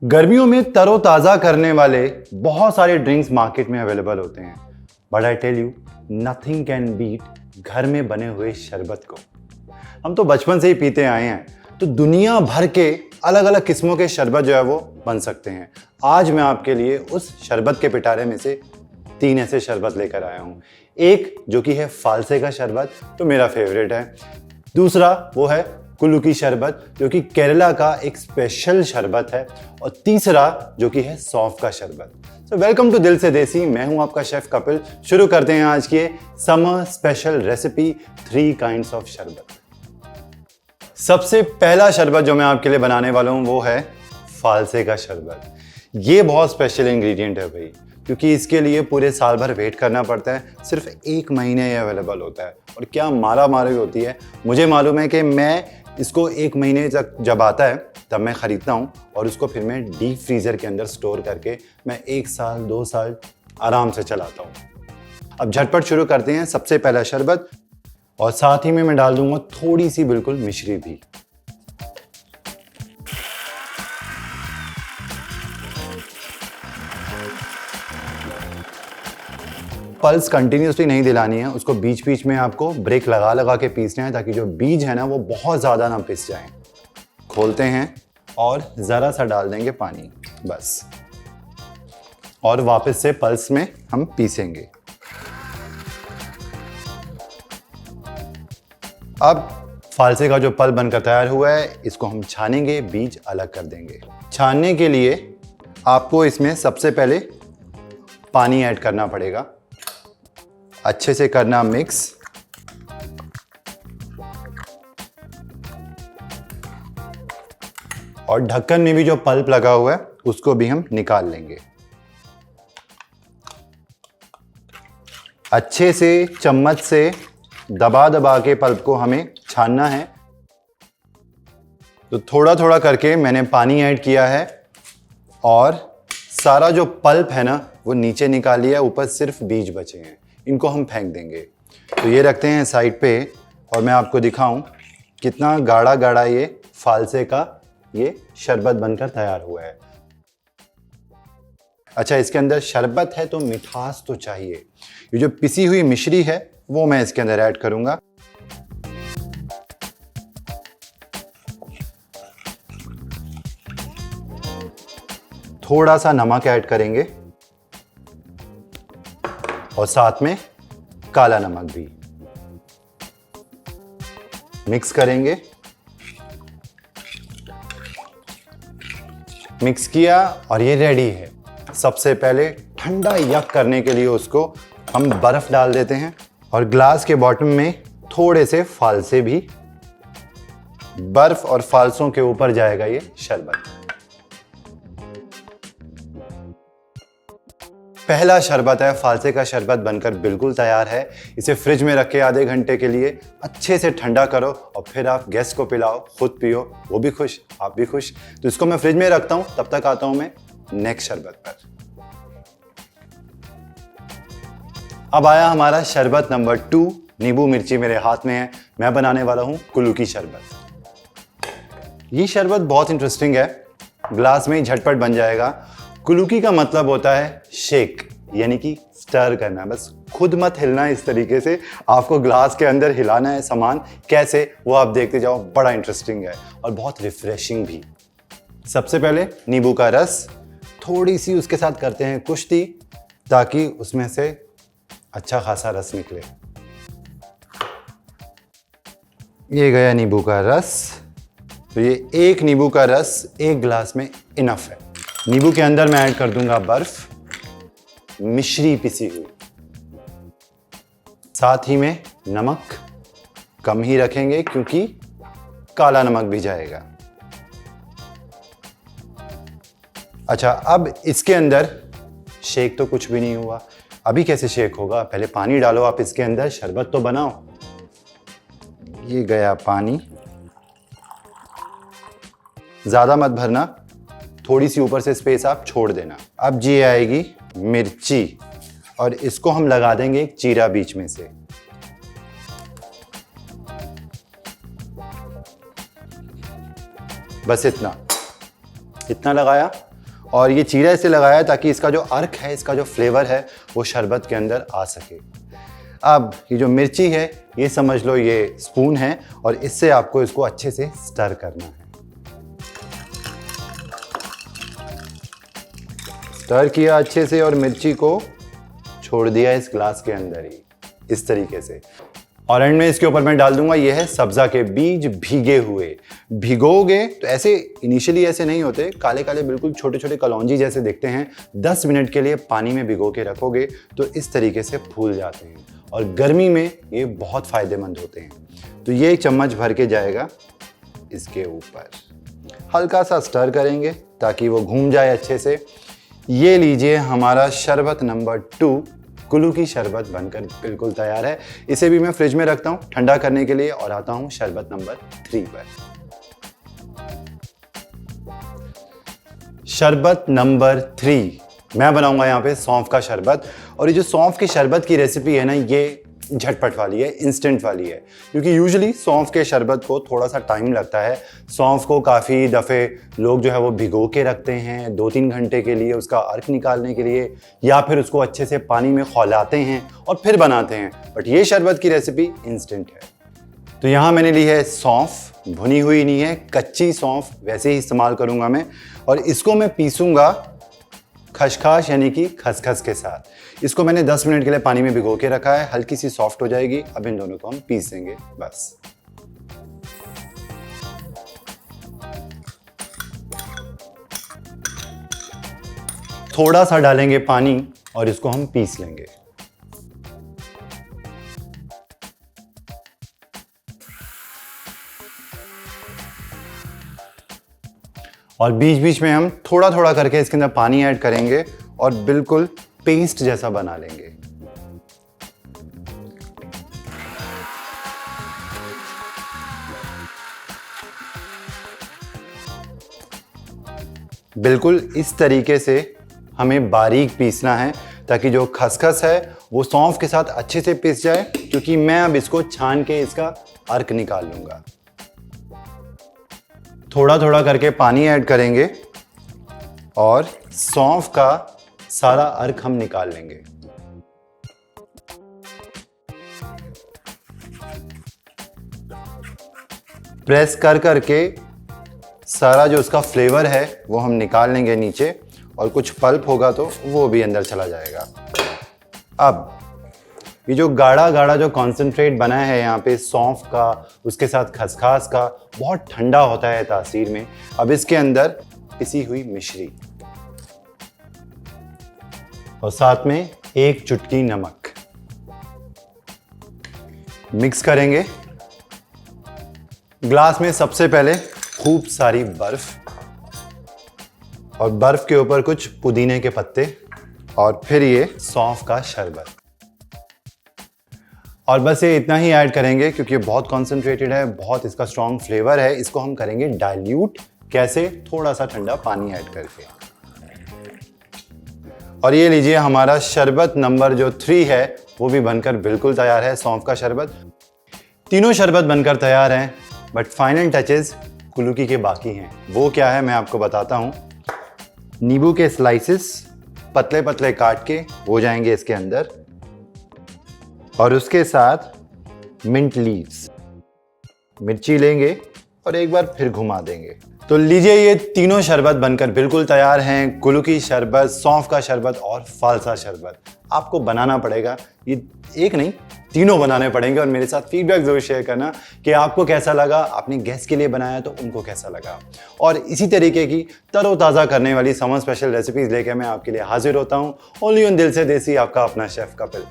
गर्मियों में तरोताज़ा करने वाले बहुत सारे ड्रिंक्स मार्केट में अवेलेबल होते हैं, but I tell you nothing can beat घर में बने हुए शरबत को। हम तो बचपन से ही पीते आए हैं, तो दुनिया भर के अलग अलग किस्मों के शरबत जो है वो बन सकते हैं। आज मैं आपके लिए उस शरबत के पिटारे में से 3 ऐसे शरबत लेकर आया हूँ। एक जो कि है फालसे का शरबत, तो मेरा फेवरेट है। दूसरा वो है कुल्लू की शरबत, जो कि केरला का एक स्पेशल शरबत है। और तीसरा जो कि है सौंफ का शरबत। सो वेलकम टू दिल से देसी, मैं हूं आपका शेफ कपिल। शुरू करते हैं आज की summer special recipe 3 kinds of शरबत। सबसे पहला शरबत जो मैं आपके लिए बनाने वाला हूं वो है फालसे का शरबत। ये बहुत स्पेशल इंग्रेडिएंट है भाई, क्योंकि इसके लिए पूरे साल भर वेट करना पड़ता है। सिर्फ 1 महीने ये अवेलेबल होता है और क्या मारा मारी होती है। मुझे मालूम है कि मैं इसको 1 महीने तक जब आता है तब मैं ख़रीदता हूँ और उसको फिर मैं डीप फ्रीज़र के अंदर स्टोर करके मैं 1 साल 2 साल आराम से चलाता हूँ। अब झटपट शुरू करते हैं सबसे पहला शरबत, और साथ ही में मैं डाल दूंगा थोड़ी सी बिल्कुल मिश्री भी। पल्स कंटिन्यूसली नहीं दिलानी है, उसको बीच बीच में आपको ब्रेक लगा लगा के पीसना है, ताकि जो बीज है ना वो बहुत ज़्यादा ना पिस जाएं। खोलते हैं और ज़रा सा डाल देंगे पानी, बस। और वापस से पल्स में हम पीसेंगे। अब फालसे का जो पल्प बनकर तैयार हुआ है, इसको हम छानेंगे, बीज अलग कर देंगे। छानने के लिए आपको इसमें सबसे पहले पानी ऐड करना पड़ेगा। अच्छे से करना मिक्स। और ढक्कन में भी जो पल्प लगा हुआ है उसको भी हम निकाल लेंगे। अच्छे से चम्मच से दबा दबा के पल्प को हमें छानना है। तो थोड़ा थोड़ा करके मैंने पानी ऐड किया है और सारा जो पल्प है ना वो नीचे निकाल लिया, ऊपर सिर्फ बीज बचे हैं। इनको हम फेंक देंगे। तो ये रखते हैं साइड पे, और मैं आपको दिखाऊं कितना गाढ़ा गाढ़ा ये फालसे का ये शरबत बनकर तैयार हुआ है। अच्छा, इसके अंदर शरबत है तो मिठास तो चाहिए। ये जो पिसी हुई मिश्री है वो मैं इसके अंदर ऐड करूंगा। थोड़ा सा नमक ऐड करेंगे और साथ में काला नमक भी मिक्स करेंगे। मिक्स किया और ये रेडी है। सबसे पहले ठंडा यक करने के लिए उसको हम बर्फ डाल देते हैं, और ग्लास के बॉटम में थोड़े से फालसे भी। बर्फ और फालसों के ऊपर जाएगा ये शरबत। पहला शरबत है फालसे का शरबत, बनकर बिल्कुल तैयार है। इसे फ्रिज में रख के आधे घंटे के लिए अच्छे से ठंडा करो और फिर आप गेस्ट को पिलाओ, खुद पियो, वो भी खुश, आप भी खुश। तो इसको मैं फ्रिज में रखता हूं, तब तक आता हूं मैं नेक्स्ट शरबत पर। अब आया हमारा शरबत नंबर 2। नींबू मिर्ची मेरे हाथ में है। मैं बनाने वाला हूं कुल्लू की शरबत। ये शरबत बहुत इंटरेस्टिंग है, ग्लास में ही झटपट बन जाएगा। कुल्लू का मतलब होता है शेक, यानी कि स्टर करना। बस खुद मत हिलना इस तरीके से, आपको ग्लास के अंदर हिलाना है सामान। कैसे, वो आप देखते जाओ। बड़ा इंटरेस्टिंग है और बहुत रिफ्रेशिंग भी। सबसे पहले नींबू का रस, थोड़ी सी उसके साथ करते हैं कुश्ती, ताकि उसमें से अच्छा खासा रस निकले। ये गया नींबू का रस। तो ये 1 नींबू का रस 1 गिलास में इनफ है। नींबू के अंदर मैं ऐड कर दूंगा बर्फ, मिश्री पिसी हुई, साथ ही में नमक कम ही रखेंगे क्योंकि काला नमक भी जाएगा। अच्छा, अब इसके अंदर शेक तो कुछ भी नहीं हुआ। अभी कैसे शेक होगा? पहले पानी डालो आप इसके अंदर, शरबत तो बनाओ। ये गया पानी, ज्यादा मत भरना, थोड़ी सी ऊपर से स्पेस आप छोड़ देना। अब जी आएगी मिर्ची, और इसको हम लगा देंगे एक चीरा बीच में से। बस इतना लगाया और ये चीरा इसे लगाया ताकि इसका जो अर्क है, इसका जो फ्लेवर है वो शरबत के अंदर आ सके। अब ये जो मिर्ची है ये समझ लो ये स्पून है और इससे आपको इसको अच्छे से स्टर करना है। स्टर किया अच्छे से और मिर्ची को छोड़ दिया इस ग्लास के अंदर ही इस तरीके से। और एंड में इसके ऊपर मैं डाल दूंगा ये है सब्जा के बीज भीगे हुए। भिगोगे तो ऐसे इनिशियली ऐसे नहीं होते, काले काले बिल्कुल छोटे छोटे कलौंजी जैसे दिखते हैं। 10 मिनट के लिए पानी में भिगो के रखोगे तो इस तरीके से फूल जाते हैं और गर्मी में ये बहुत फायदेमंद होते हैं। तो ये 1 चम्मच भर के जाएगा इसके ऊपर। हल्का सा स्टर करेंगे ताकि वो घूम जाए अच्छे से। ये लीजिए हमारा शरबत नंबर 2 कुल्लू की शरबत बनकर बिल्कुल तैयार है। इसे भी मैं फ्रिज में रखता हूँ ठंडा करने के लिए और आता हूँ शरबत नंबर 3 पर। शरबत नंबर 3 मैं बनाऊंगा यहाँ पे सौंफ का शरबत। और ये जो सौंफ की शरबत की रेसिपी है ना, ये झटपट वाली है, इंस्टेंट वाली है, क्योंकि यूजुअली सौंफ के शरबत को थोड़ा सा टाइम लगता है। सौंफ को काफ़ी दफ़े लोग जो है वो भिगो के रखते हैं 2-3 घंटे के लिए उसका अर्क निकालने के लिए, या फिर उसको अच्छे से पानी में खौलाते हैं और फिर बनाते हैं। बट ये शरबत की रेसिपी इंस्टेंट है। तो यहाँ मैंने ली है सौंफ, भुनी हुई नहीं है, कच्ची सौंफ वैसे ही इस्तेमाल करूँगा मैं। और इसको मैं पीसूँगा खसखस यानी कि खसखस के साथ। इसको मैंने 10 मिनट के लिए पानी में भिगो के रखा है, हल्की सी सॉफ्ट हो जाएगी। अब इन दोनों को हम पीस देंगे बस। थोड़ा सा डालेंगे पानी और इसको हम पीस लेंगे। और बीच बीच में हम थोड़ा थोड़ा करके इसके अंदर पानी ऐड करेंगे और बिल्कुल पेस्ट जैसा बना लेंगे। बिल्कुल इस तरीके से हमें बारीक पीसना है ताकि जो खसखस है वो सौंफ के साथ अच्छे से पीस जाए, क्योंकि मैं अब इसको छान के इसका अर्क निकाल लूंगा। थोड़ा थोड़ा करके पानी ऐड करेंगे और सौंफ का सारा अर्क हम निकाल लेंगे। प्रेस कर करके सारा जो उसका फ्लेवर है वो हम निकाल लेंगे नीचे, और कुछ पल्प होगा तो वो भी अंदर चला जाएगा। अब ये जो गाढ़ा गाढ़ा जो कॉन्सेंट्रेट बना है यहाँ पे सौंफ का, उसके साथ खसखस का, बहुत ठंडा होता है तासीर में। अब इसके अंदर पिसी हुई मिश्री और साथ में 1 चुटकी नमक मिक्स करेंगे। ग्लास में सबसे पहले खूब सारी बर्फ, और बर्फ के ऊपर कुछ पुदीने के पत्ते, और फिर ये सौंफ का शरबत। और बस ये इतना ही ऐड करेंगे क्योंकि ये बहुत कॉन्सेंट्रेटेड है, बहुत इसका स्ट्रॉन्ग फ्लेवर है। इसको हम करेंगे डाइल्यूट। कैसे? थोड़ा सा ठंडा पानी ऐड करके। और ये लीजिए हमारा शरबत नंबर जो 3 है वो भी बनकर बिल्कुल तैयार है, सौंफ का शरबत। तीनों शरबत बनकर तैयार हैं, बट फाइनल टचेस कुल्लू के बाकी हैं। वो क्या है मैं आपको बताता हूँ। नींबू के स्लाइसेस पतले पतले काट के हो जाएंगे इसके अंदर, और उसके साथ मिंट लीव्स, मिर्ची लेंगे और एक बार फिर घुमा देंगे। तो लीजिए ये तीनों शरबत बनकर बिल्कुल तैयार हैं। कुल्लू की शरबत, सौंफ का शरबत और फालसा शरबत। आपको बनाना पड़ेगा, ये एक नहीं तीनों बनाने पड़ेंगे, और मेरे साथ फीडबैक जरूर शेयर करना कि आपको कैसा लगा, आपने गेस्ट के लिए बनाया तो उनको कैसा लगा। और इसी तरीके की तरोताज़ा करने वाली समर स्पेशल रेसिपीज लेकर मैं आपके लिए हाजिर होता हूँ। ओनली ऑन दिल से देसी, आपका अपना शेफ कपिल।